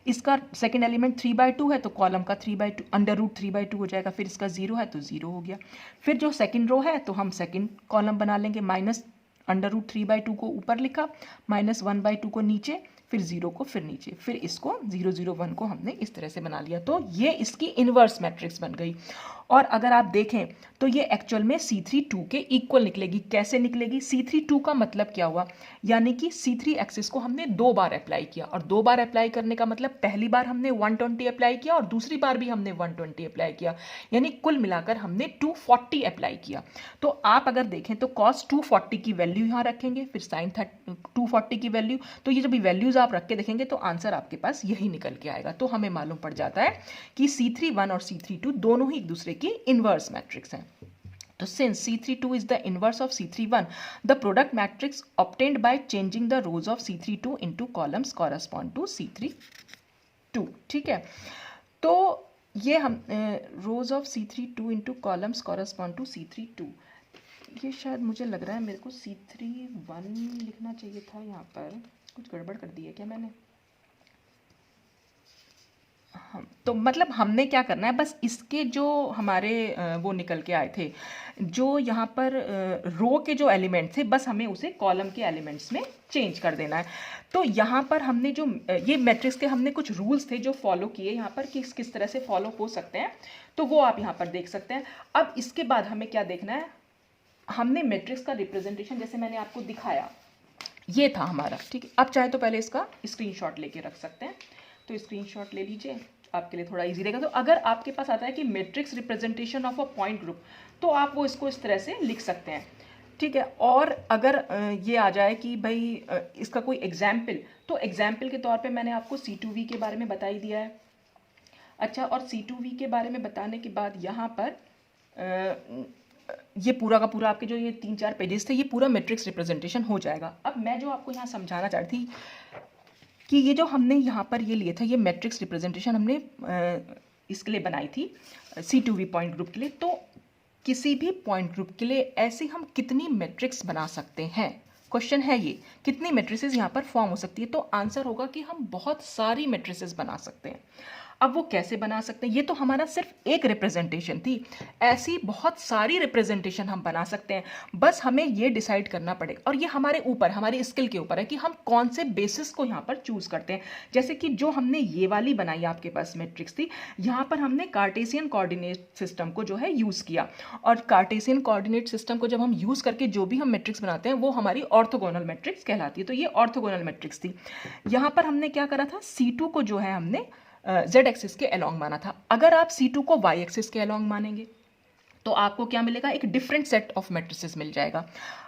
इसका सेकंड एलिमेंट 3/2 है, तो कॉलम का 3/2 √3/2 हो जाएगा। फिर इसका 0 है तो 0 हो गया। फिर जो सेकंड रो है तो हम सेकंड कॉलम बना लेंगे, -√3/2 को ऊपर लिखा, -1/2 को नीचे, फिर 0 को फिर नीचे, फिर इसको 0 0 1 को हमने इस तरह से बना लिया। तो ये इसकी इन्वर्स मैट्रिक्स बन गई। और अगर आप देखें तो ये एक्चुअल में C32 के इक्वल निकलेगी। कैसे निकलेगी? C32 का मतलब क्या हुआ, यानी कि C3 एक्सिस को हमने 2 बार अप्लाई किया, और 2 बार अप्लाई करने का मतलब पहली बार हमने 120 अप्लाई किया और दूसरी बार भी हमने 120 अप्लाई किया, यानी कुल मिलाकर हमने 240 अप्लाई किया। तो आप अगर देखें तो cos 240 की वैल्यू यहाँ रखेंगे, फिर sin 240 की वैल्यू, तो ये जब वैल्यूज आप रख के देखेंगे तो आंसर आपके पास यही निकल के आएगा। तो हमें मालूम पड़ जाता है कि C31 और C32 दोनों ही एक दूसरे की इन्वर्स मैट्रिक्स हैं। तो since C32 is the inverse of C31, the product matrix obtained by changing the rows of C32 into columns correspond to C32। ठीक है, तो ये हम rows of C32 into columns correspond to C32, ये शायद मुझे लग रहा है मेरे को C31 लिखना चाहिए था, यहाँ पर कुछ गड़बड़ कर दी है क्या मैंने? तो मतलब हमने क्या करना है, बस इसके जो हमारे वो निकल के आए थे, जो यहाँ पर रो के जो एलिमेंट थे, बस हमें उसे कॉलम के एलिमेंट्स में चेंज कर देना है। तो यहाँ पर हमने जो ये मैट्रिक्स के हमने कुछ रूल्स थे जो फॉलो किए यहाँ पर, किस किस तरह से फॉलो हो सकते हैं, तो वो आप यहाँ पर देख सकते हैं। अब इसके बाद हमें क्या देखना है, हमने मैट्रिक्स का रिप्रेजेंटेशन जैसे मैंने आपको दिखाया, ये था हमारा। ठीक है, अब चाहे तो पहले इसका स्क्रीनशॉट लेके रख सकते हैं, तो स्क्रीनशॉट ले लीजिए, आपके लिए थोड़ा इजी रहेगा। तो अगर आपके पास आता है कि matrix representation of a point group, तो आप वो इसको इस तरह से लिख सकते हैं। ठीक है, और अगर ये आ जाए कि भाई इसका कोई एग्जाम्पल, तो एग्जाम्पल के तौर पे मैंने आपको C2V के बारे में बता ही दिया है। अच्छा, और C2V के बारे में बताने के बाद यहाँ पर ये पूरा का पूरा आपके जो ये 3-4 पेजेस थे, ये पूरा मैट्रिक्स रिप्रेजेंटेशन हो जाएगा। अब मैं जो आपको यहाँ समझाना चाहती थी कि ये जो हमने यहाँ पर ये लिए थे, ये मैट्रिक्स रिप्रेजेंटेशन हमने इसके लिए बनाई थी C2V पॉइंट ग्रुप के लिए। तो किसी भी पॉइंट ग्रुप के लिए ऐसे हम कितनी मैट्रिक्स बना सकते हैं, क्वेश्चन है ये, कितनी मैट्रिसेस यहाँ पर फॉर्म हो सकती है? तो आंसर होगा कि हम बहुत सारी मैट्रिसेस बना सकते हैं। अब वो कैसे बना सकते हैं, ये तो हमारा सिर्फ एक रिप्रेजेंटेशन थी, ऐसी बहुत सारी रिप्रेजेंटेशन हम बना सकते हैं। बस हमें ये डिसाइड करना पड़ेगा, और ये हमारे ऊपर, हमारी स्किल के ऊपर है कि हम कौन से बेसिस को यहाँ पर चूज करते हैं। जैसे कि जो हमने ये वाली बनाई, आपके पास मैट्रिक्स थी, यहाँ पर हमने कार्टेशियन कोऑर्डिनेट सिस्टम को जो है यूज़ किया, और कार्टेशियन कोऑर्डिनेट सिस्टम को जब हम यूज़ करके जो भी हम मैट्रिक्स बनाते हैं वो हमारी ऑर्थोगोनल मैट्रिक्स कहलाती है। तो ये ऑर्थोगोनल मैट्रिक्स थी। यहाँ पर हमने क्या करा था, C2 को जो है हमने Z एक्सिस के अलोंग माना था। अगर आप C2 को Y एक्सिस के अलोंग मानेंगे तो आपको क्या मिलेगा, एक डिफरेंट सेट ऑफ मैट्रिसेस मिल जाएगा।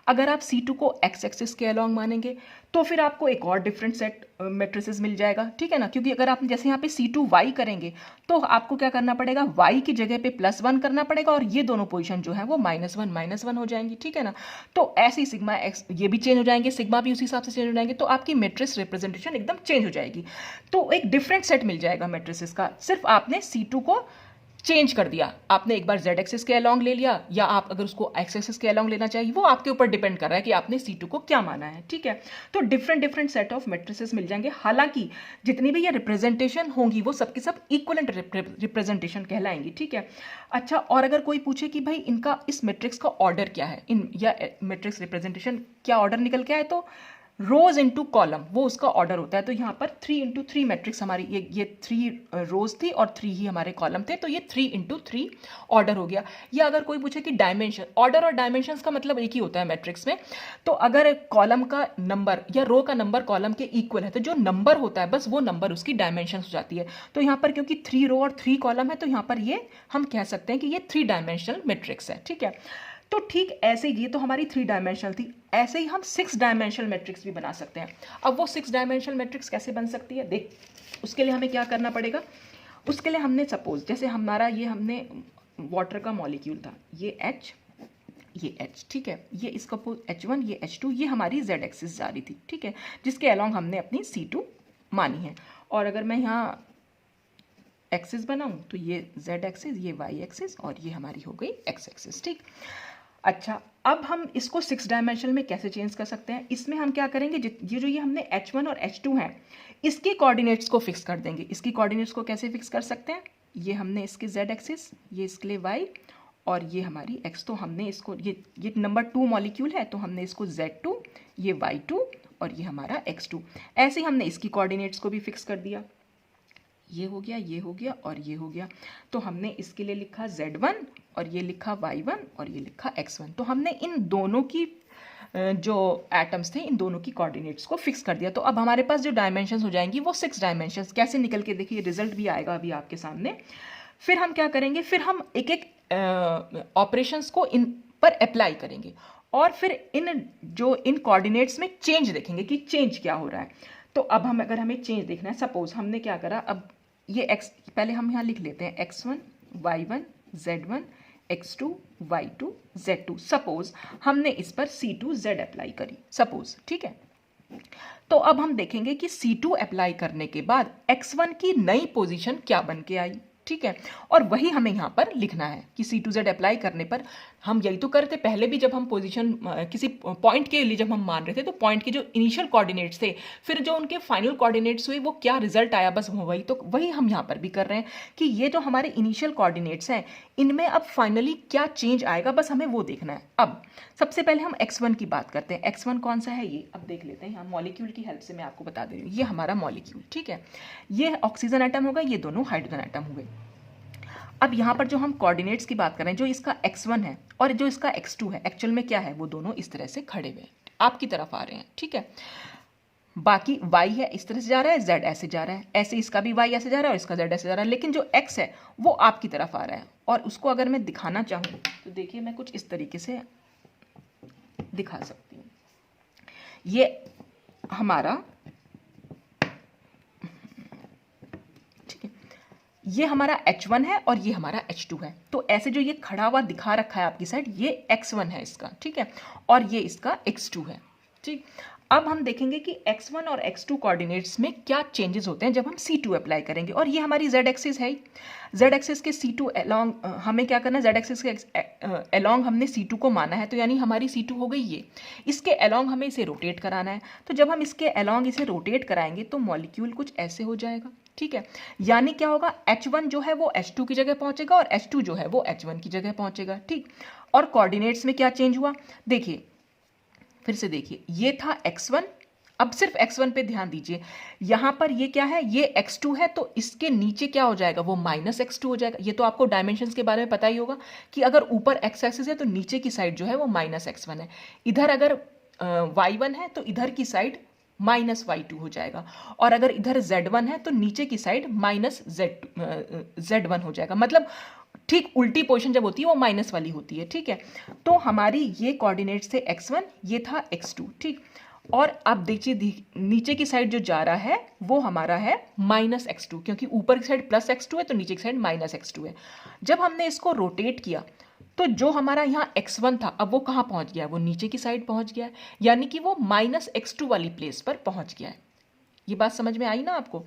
अगर आप C2 को X एक्सिस के अलोंग मानेंगे तो फिर आपको एक और डिफरेंट सेट मैट्रिसेस मिल जाएगा। ठीक है ना, क्योंकि अगर आप जैसे यहाँ पे C2Y करेंगे तो आपको क्या करना पड़ेगा, Y की जगह पे +1 करना पड़ेगा, और ये दोनों पोजीशन जो है वो -1 हो जाएंगी। ठीक है ना, तो ऐसे ही सिग्मा X ये भी चेंज हो जाएंगे, सिग्मा भी उसी हिसाब से चेंज हो जाएंगे, तो आपकी मैट्रिक्स रिप्रेजेंटेशन एकदम चेंज हो जाएगी। तो एक डिफरेंट सेट मिल जाएगा मैट्रिसेस का, सिर्फ आपने C2 को चेंज कर दिया। आपने एक बार Z एक्सिस के अलोंग ले लिया, या आप अगर उसको X एक्सिस के अलोंग लेना चाहिए, वो आपके ऊपर डिपेंड कर रहा है कि आपने C2 को क्या माना है। ठीक है, तो डिफरेंट सेट ऑफ मैट्रिसेस मिल जाएंगे। हालांकि जितनी भी ये रिप्रेजेंटेशन होंगी वो सबके सब इक्वलेंट रिप्रेजेंटेशन कहलाएंगी। ठीक है, अच्छा, और अगर कोई पूछे कि भाई इनका इस मैट्रिक्स का ऑर्डर क्या है, इन या मैट्रिक्स रिप्रेजेंटेशन क्या ऑर्डर निकल के आए, तो रोज इनटू कॉलम वो उसका ऑर्डर होता है। तो यहाँ पर 3x3 मैट्रिक्स हमारी ये 3 रोज थी और 3 ही हमारे कॉलम थे, तो ये 3x3 ऑर्डर हो गया। या अगर कोई पूछे कि डायमेंशन, ऑर्डर और डायमेंशंस का मतलब एक ही होता है मैट्रिक्स में। तो अगर कॉलम का नंबर या रो का नंबर कॉलम के इक्वल है, तो जो नंबर होता है बस वो नंबर उसकी डायमेंशन हो जाती है। तो यहाँ पर क्योंकि 3 रो और 3 कॉलम है, तो यहाँ पर ये हम कह सकते हैं कि ये 3 डायमेंशनल मैट्रिक्स है। ठीक है, तो ठीक ऐसे ही ये तो हमारी 3 डायमेंशनल थी, ऐसे ही हम 6 डायमेंशनल मैट्रिक्स भी बना सकते हैं। अब वो 6 डायमेंशनल मैट्रिक्स कैसे बन सकती है, देख उसके लिए हमें क्या करना पड़ेगा, उसके लिए हमने सपोज जैसे हमारा ये हमने वाटर का मॉलिक्यूल था, ये H ये H, ठीक है, ये इसका H1 ये H2, ये हमारी Z एक्सिस जा रही थी, ठीक है, जिसके अलॉन्ग हमने अपनी C2 मानी है। और अगर मैं यहाँ एक्सिस बनाऊँ तो ये Z एक्सिस, ये Y एक्सिस और ये हमारी हो गई X एक्सिस, ठीक। अच्छा, अब हम इसको 6 डायमेंशन में कैसे चेंज कर सकते हैं? इसमें हम क्या करेंगे, ये हमने H1 और H2 हैं, इसके कोऑर्डिनेट्स को फिक्स कर देंगे। इसकी कोऑर्डिनेट्स को कैसे फिक्स कर सकते हैं? ये हमने इसके Z एक्सिस, ये इसके लिए Y और ये हमारी X, तो हमने इसको ये नंबर 2 मॉलिक्यूल है तो हमने इसको Z2, ये Y2 और ये हमारा X2, ऐसे ही हमने इसकी कोऑर्डिनेट्स को भी फिक्स कर दिया। ये हो गया, ये हो गया और ये हो गया, तो हमने इसके लिए लिखा Z1 और ये लिखा Y1 और ये लिखा X1। तो हमने इन दोनों की जो एटम्स थे इन दोनों की कोऑर्डिनेट्स को फिक्स कर दिया। तो अब हमारे पास जो डायमेंशंस हो जाएंगी वो 6 डायमेंशंस। कैसे निकल के देखिए, रिजल्ट भी आएगा अभी आपके सामने। फिर हम क्या करेंगे, फिर हम एक एक ऑपरेशंस को इन पर अप्लाई करेंगे और फिर इन कोऑर्डिनेट्स में चेंज देखेंगे कि चेंज क्या हो रहा है। तो अब अगर हमें चेंज देखना है, सपोज हमने क्या करा, अब ये x पहले हम यहाँ लिख लेते हैं x1 y1 z1 x2 y2 z2। Suppose हमने इस पर C2 Z अप्लाई करी, सपोज, ठीक है। तो अब हम देखेंगे कि C2 अप्लाई करने के बाद x1 की नई पोजीशन क्या बन के आई, ठीक है। और वही हमें यहाँ पर लिखना है कि C2 Z अप्लाई करने पर हम यही तो करते पहले भी, जब हम पोजीशन किसी पॉइंट के लिए जब हम मान रहे थे तो पॉइंट के जो इनिशियल कोऑर्डिनेट्स थे फिर जो उनके फाइनल कोऑर्डिनेट्स हुए वो क्या रिजल्ट आया, बस वही तो वही हम यहाँ पर भी कर रहे हैं कि ये जो हमारे इनिशियल कोऑर्डिनेट्स हैं इनमें अब फाइनली क्या चेंज आएगा, बस हमें वो देखना है। अब सबसे पहले हम x1 की बात करते हैं। x1 कौन सा है, ये अब देख लेते हैं। यहाँ मॉलिक्यूल की हेल्प से मैं आपको बता दे रही हूँ, ये हमारा मॉलिक्यूल, ठीक है, ये ऑक्सीजन एटम होगा, ये दोनों हाइड्रोजन एटम हुए। अब यहाँ पर जो हम कोऑर्डिनेट्स की बात कर रहे हैं, जो इसका x1 है और जो इसका x2 है, एक्चुअल में क्या है, वो दोनों इस तरह से खड़े हुए आपकी तरफ आ रहे हैं, ठीक है। बाकी y है इस तरह से जा रहा है, z ऐसे जा रहा है, ऐसे इसका भी y ऐसे जा रहा है और इसका z ऐसे जा रहा है, लेकिन जो x है वो आपकी तरफ आ रहा है। और उसको अगर मैं दिखाना चाहूँ तो देखिए मैं कुछ इस तरीके से दिखा सकती हूँ। ये हमारा, ये हमारा H1 है और ये हमारा H2 है। तो ऐसे जो ये खड़ा हुआ दिखा रखा है आपकी साइड, ये x1 है इसका, ठीक है, और ये इसका x2 है, ठीक। अब हम देखेंगे कि x1 और x2 कोऑर्डिनेट्स में क्या चेंजेस होते हैं जब हम C2 अप्लाई करेंगे। और ये हमारी z एक्सिस है, z एक्सिस के C2 अलोंग हमें क्या करना है, z एक्सिस के अलोंग हमने C2 को माना है, तो यानी हमारी C2 हो गई ये। इसके अलोंग हमें इसे रोटेट कराना है, तो जब हम इसके अलोंग इसे रोटेट कराएंगे तो मॉलिक्यूल कुछ ऐसे हो जाएगा, ठीक है। यानी क्या होगा, H1 जो है वो H2 की जगह पहुंचेगा और H2 जो है वो H1 की जगह पहुंचेगा, ठीक। और कोऑर्डिनेट्स में क्या चेंज हुआ, देखिए फिर से देखिए, ये था x1, अब सिर्फ x1 पे ध्यान दीजिए। यहां पर ये क्या है, ये x2 है, तो इसके नीचे क्या हो जाएगा, वो -x2 हो जाएगा। ये तो आपको डायमेंशंस के बारे में पता ही होगा कि अगर ऊपर x एक्सिस है तो नीचे की साइड जो है वो -x1 है। इधर अगर y1 है तो इधर की साइड -y2 हो जाएगा, और अगर इधर z1 है तो नीचे की साइड -z1 हो जाएगा। मतलब ठीक उल्टी पोजीशन जब होती है वो माइनस वाली होती है, ठीक है। तो हमारी ये कोऑर्डिनेट्स थे x1, ये था x2, ठीक। और अब देखिए नीचे की साइड जो जा रहा है वो हमारा है -x2, क्योंकि ऊपर की साइड +x2 है तो नीचे की साइड -x2 है। जब हमने इसको रोटेट किया तो जो हमारा यहाँ x1 था अब वो कहाँ पहुँच गया, वो नीचे की साइड पहुँच गया है, यानी कि वो -x2 वाली प्लेस पर पहुँच गया है। ये बात समझ में आई ना आपको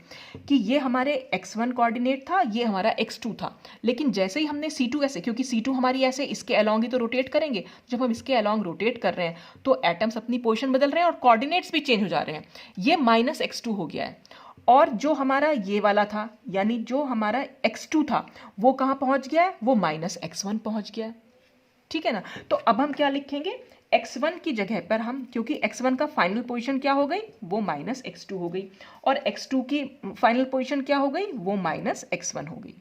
कि ये हमारे x1 कोऑर्डिनेट था, ये हमारा x2 था, लेकिन जैसे ही हमने C2 ऐसे, क्योंकि C2 हमारी ऐसे इसके अलोंग ही तो रोटेट करेंगे, जब हम इसके अलोंग रोटेट कर रहे हैं तो एटम्स अपनी पोजीशन बदल रहे हैं और कोऑर्डिनेट्स भी चेंज हो जा रहे हैं। ये -x2 हो गया है, और जो हमारा ये वाला था यानी जो हमारा x2 था वो कहाँ पहुँच गया है, वो -x1 पहुँच गया है, ठीक है ना। तो अब हम क्या लिखेंगे, x1 की जगह पर हम, क्योंकि x1 का फाइनल पोजीशन क्या हो गई, वो -x2 हो गई, और x2 की फाइनल पोजीशन क्या हो गई, वो -x1 हो गई।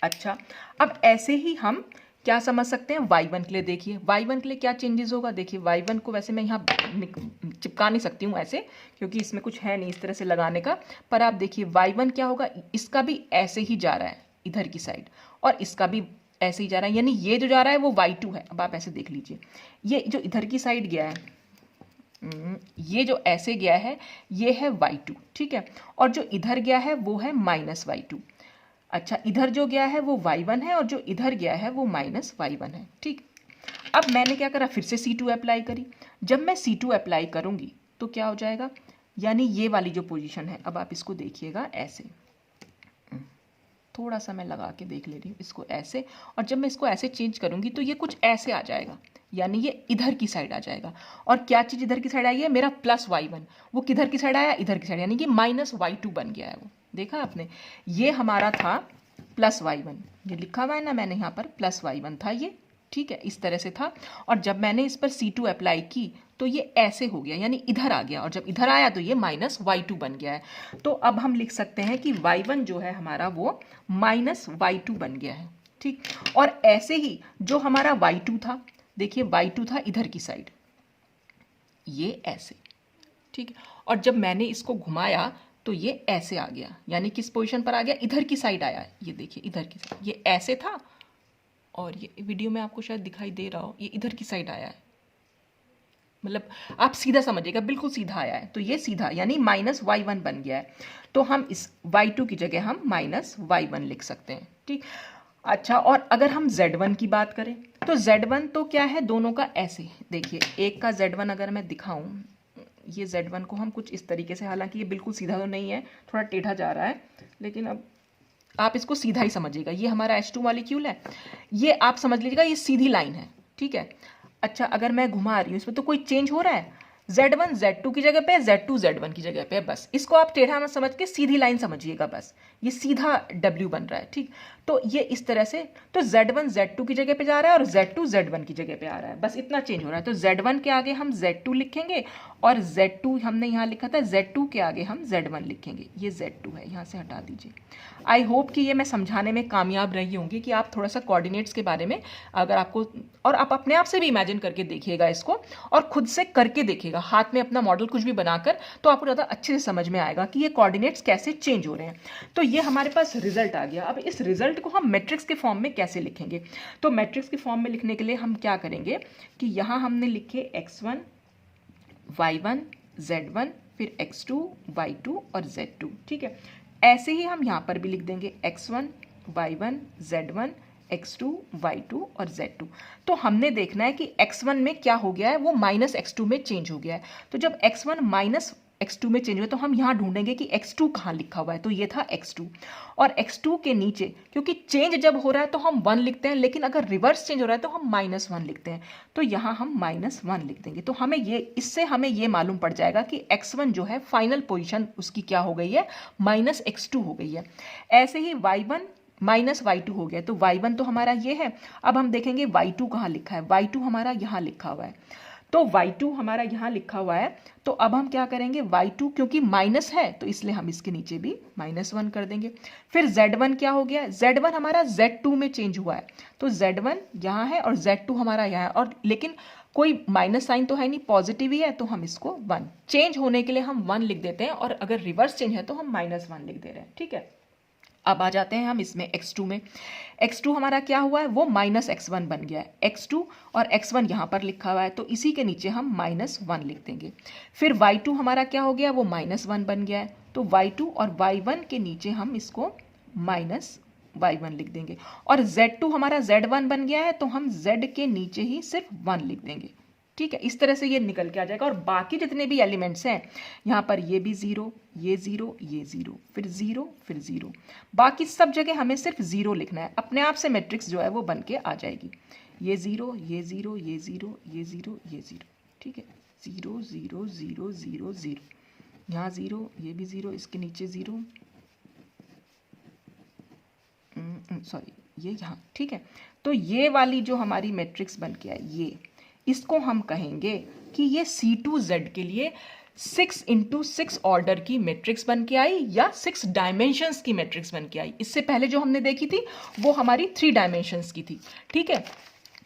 अच्छा, अब ऐसे ही हम क्या समझ सकते हैं y1 के लिए। देखिए y1 के लिए क्या चेंजेस होगा, देखिए y1 को वैसे मैं यहाँ चिपका नहीं सकती हूँ ऐसे, क्योंकि इसमें कुछ है नहीं इस तरह से लगाने का, पर आप देखिए y1 क्या होगा, इसका भी ऐसे ही जा रहा है इधर की साइड, और इसका भी ऐसे ही जा रहा है, यानी ये जो जा रहा है वो y2 है। अब आप ऐसे देख लीजिए, ये जो इधर की साइड गया है, ये जो ऐसे गया है ये है y2, ठीक है, और जो इधर गया है वो है -y2। अच्छा, इधर जो गया है वो y1 है और जो इधर गया है वो -y1 है। ठीक, अब मैंने क्या करा, फिर से C2 अप्लाई करी। जब मैं C2 अप्लाई करूंगी तो क्या हो जाएगा, यानी ये वाली जो पोजीशन है, अब आप इसको देखिएगा ऐसे, थोड़ा सा मैं लगा के देख ले रही हूँ इसको ऐसे, और जब मैं इसको ऐसे चेंज करूंगी तो ये कुछ ऐसे आ जाएगा, यानी ये इधर की साइड आ जाएगा। और क्या चीज़ इधर की साइड आई है, मेरा +y1, वो किधर की साइड आया, इधर की साइड, यानी कि -y2 बन गया है। वो देखा आपने, ये हमारा था +y1, ये लिखा हुआ है ना मैंने यहाँ पर, +y1 था ये। ठीक है, इस तरह से था। और जब मैंने इस पर C2 अप्लाई की तो ये ऐसे हो गया, यानी इधर आ गया, और जब इधर आया तो ये -y2 बन गया है। तो अब हम लिख सकते हैं कि y1 जो है हमारा वो -y2 बन गया है। ठीक, और ऐसे ही जो हमारा y2 था, देखिए y2 था इधर की साइड, ये ऐसे। ठीक है, और जब मैंने इसको घुमाया तो ये ऐसे आ गया, यानी किस पोजीशन पर आ गया, इधर की साइड आया। ये देखिए इधर की साइड, ये ऐसे था, और ये वीडियो में आपको शायद दिखाई दे रहा हो, ये इधर की साइड आया है। मतलब आप सीधा समझिएगा, बिल्कुल सीधा आया है, तो ये सीधा, यानी -y1 बन गया है। तो हम इस y2 की जगह हम -y1 लिख सकते हैं। ठीक, अच्छा, और अगर हम z1 की बात करें तो z1 तो क्या है, दोनों का ऐसे, देखिए एक का z1 अगर मैं दिखाऊं, ये z1 को हम कुछ इस तरीके से, हालांकि ये बिल्कुल सीधा तो नहीं है, थोड़ा टेढ़ा जा रहा है, लेकिन अब आप इसको सीधा ही समझिएगा। ये हमारा H2 मॉलिक्यूल है, ये आप समझ लीजिएगा ये सीधी लाइन है। ठीक है, अच्छा, अगर मैं घुमा रही हूँ इसमें तो कोई चेंज हो रहा है, Z1 Z2 की जगह पे, Z2 Z1 की जगह पे, बस इसको आप टेढ़ा मत समझ के सीधी लाइन समझिएगा, बस ये सीधा W बन रहा है। ठीक, तो ये इस तरह से, तो Z1 Z2 की जगह पे जा रहा है और Z2 Z1 की जगह पे आ रहा है, बस इतना चेंज हो रहा है। तो Z1 के आगे हम Z2 लिखेंगे, और Z2 हमने यहाँ लिखा था, Z2 के आगे हम Z1 लिखेंगे। ये Z2 है, यहाँ से हटा दीजिए। आई होप कि ये मैं समझाने में कामयाब रही होंगी, कि आप थोड़ा सा कोऑर्डिनेट्स के बारे में अगर आपको, और आप अपने आप से भी इमेजिन करके देखिएगा इसको, और खुद से करके देखिएगा हाथ में अपना मॉडल कुछ भी बनाकर, तो आपको ज़्यादा अच्छे से समझ में आएगा कि ये कोऑर्डिनेट्स कैसे चेंज हो रहे हैं। तो ये हमारे पास रिजल्ट आ गया। अब इस रिजल्ट को हम मैट्रिक्स के फॉर्म में कैसे लिखेंगे, तो मैट्रिक्स के फॉर्म में लिखने के लिए हम क्या करेंगे कि यहाँ हमने लिखे x1 y1 z1, फिर x2 y2 और z2। ठीक है, ऐसे ही हम यहाँ पर भी लिख देंगे x1 y1 z1 x2 y2 और z2। तो हमने देखना है कि x1 में क्या हो गया है, वो -x2 में चेंज हो गया है। तो जब x1 -x2 में चेंज हुआ तो हम यहाँ ढूंढेंगे कि x2 कहाँ लिखा हुआ है, तो ये था x2। और x2 के नीचे, क्योंकि चेंज जब हो रहा है तो हम 1 लिखते हैं, लेकिन अगर रिवर्स चेंज हो रहा है तो हम -1 लिखते हैं, तो यहाँ हम -1 लिख देंगे। तो हमें ये, इससे हमें ये मालूम पड़ जाएगा कि x1 जो है फाइनल पोजीशन उसकी क्या हो गई है, -x2 हो गई है। ऐसे ही y1 -y2 हो गया, तो y1 तो हमारा ये है। अब हम देखेंगे y2 कहाँ लिखा है, y2 हमारा यहाँ लिखा हुआ है, तो y2 हमारा यहाँ लिखा हुआ है। तो अब हम क्या करेंगे, y2 क्योंकि माइनस है तो इसलिए हम इसके नीचे भी -1 कर देंगे। फिर z1 क्या हो गया, z1 हमारा z2 में चेंज हुआ है, तो z1 यहाँ है और z2 हमारा यहाँ है, और लेकिन कोई माइनस साइन तो है नहीं, पॉजिटिव ही है, तो हम इसको 1 चेंज होने के लिए हम 1 लिख देते हैं, और अगर रिवर्स चेंज है तो हम -1 लिख दे रहे हैं। ठीक है, अब आ जाते हैं हम इसमें x2 में। x2 हमारा क्या हुआ है, वो -x1 बन गया है। x2 और x1 यहाँ पर लिखा हुआ है, तो इसी के नीचे हम -1 लिख देंगे। फिर y2 हमारा क्या हो गया, वो -1 बन गया है, तो y2 और y1 के नीचे हम इसको -y1 लिख देंगे। और z2 हमारा z1 बन गया है, तो हम z के नीचे ही सिर्फ 1 लिख देंगे। ठीक है, इस तरह से ये निकल के आ जाएगा। और बाकी जितने भी एलिमेंट्स हैं यहाँ पर, ये भी 0, ये 0, ये 0, फिर 0, फिर 0, बाकी सब जगह हमें सिर्फ 0 लिखना है। अपने आप से मैट्रिक्स जो है वो बन के आ जाएगी। ये 0, ये 0, ये 0, ये 0, ये 0। ठीक है, 0 0 0 0 0, यहाँ 0, ये भी 0, इसके नीचे 0, सॉरी ये यहाँ। ठीक है, तो ये वाली जो हमारी मैट्रिक्स बन के आई, ये इसको हम कहेंगे कि ये C2Z के लिए 6 × 6 ऑर्डर की मैट्रिक्स बन के आई, या 6 डायमेंशंस की मैट्रिक्स बन के आई। इससे पहले जो हमने देखी थी वो हमारी 3 डायमेंशंस की थी। ठीक है,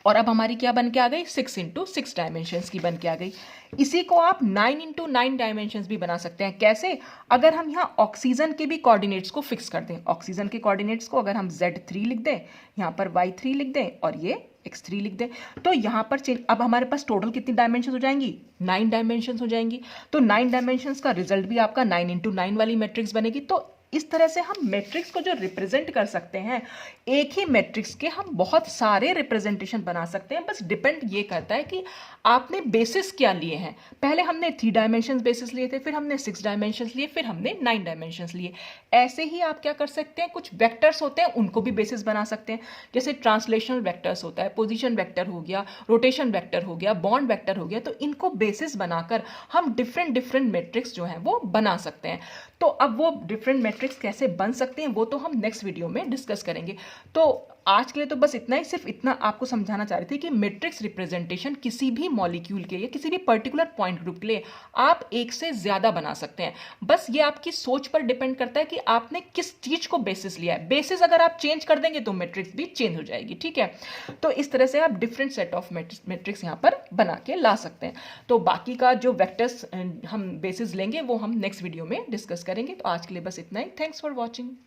और अब हमारी क्या बन के आ गई, 6 × 6 डायमेंशंस की बन के आ गई। इसी को आप 9 × 9 डायमेंशंस भी बना सकते हैं। कैसे, अगर हम यहाँ ऑक्सीजन के भी कोऑर्डिनेट्स को फिक्स कर दें, ऑक्सीजन के कोऑर्डिनेट्स को अगर हम Z3 लिख दें, यहाँ पर Y3 लिख दें, और ये x3 लिख दें, तो यहाँ पर चेंज, अब हमारे पास टोटल कितनी डायमेंशन हो जाएंगी, 9 डायमेंशन हो जाएंगी। तो 9 डायमेंशंस का रिजल्ट भी आपका 9 × 9 वाली मैट्रिक्स बनेगी। तो इस तरह से हम मैट्रिक्स को जो रिप्रेजेंट कर सकते हैं, एक ही मैट्रिक्स के हम बहुत सारे रिप्रेजेंटेशन बना सकते हैं। बस डिपेंड ये करता है कि आपने बेसिस क्या लिए हैं। पहले हमने 3 डायमेंशन बेसिस लिए थे, फिर हमने 6 डायमेंशन लिए, फिर हमने 9 डायमेंशन लिए। ऐसे ही आप क्या कर सकते हैं, कुछ वेक्टर्स होते हैं उनको भी बेसिस बना सकते हैं। जैसे ट्रांसलेशनल वेक्टर्स होता है, पोजीशन वेक्टर हो गया, रोटेशन वेक्टर हो गया, बॉन्ड वेक्टर हो गया, तो इनको बेसिस बनाकर हम डिफरेंट डिफरेंट मैट्रिक्स जो हैं वो बना सकते हैं। तो अब वो डिफरेंट मैट्रिक्स कैसे बन सकते हैं वो तो हम नेक्स्ट वीडियो में डिस्कस करेंगे। तो आज के लिए तो बस इतना ही, सिर्फ इतना आपको समझाना चाह रही थी कि मैट्रिक्स रिप्रेजेंटेशन किसी भी मॉलिक्यूल के या किसी भी पर्टिकुलर पॉइंट ग्रुप के लिए आप एक से ज्यादा बना सकते हैं। बस ये आपकी सोच पर डिपेंड करता है कि आपने किस चीज को बेसिस लिया है। बेसिस अगर आप चेंज कर देंगे तो मैट्रिक्स भी चेंज हो जाएगी, ठीक है। तो इस तरह से आप डिफरेंट सेट ऑफ मैट्रिक्स यहाँ पर बना के ला सकते हैं। तो बाकी का जो वेक्टर्स हम बेसिस लेंगे वो हम नेक्स्ट वीडियो में डिस्कस करेंगे। तो आज के लिए बस इतना ही। Thanks for watching.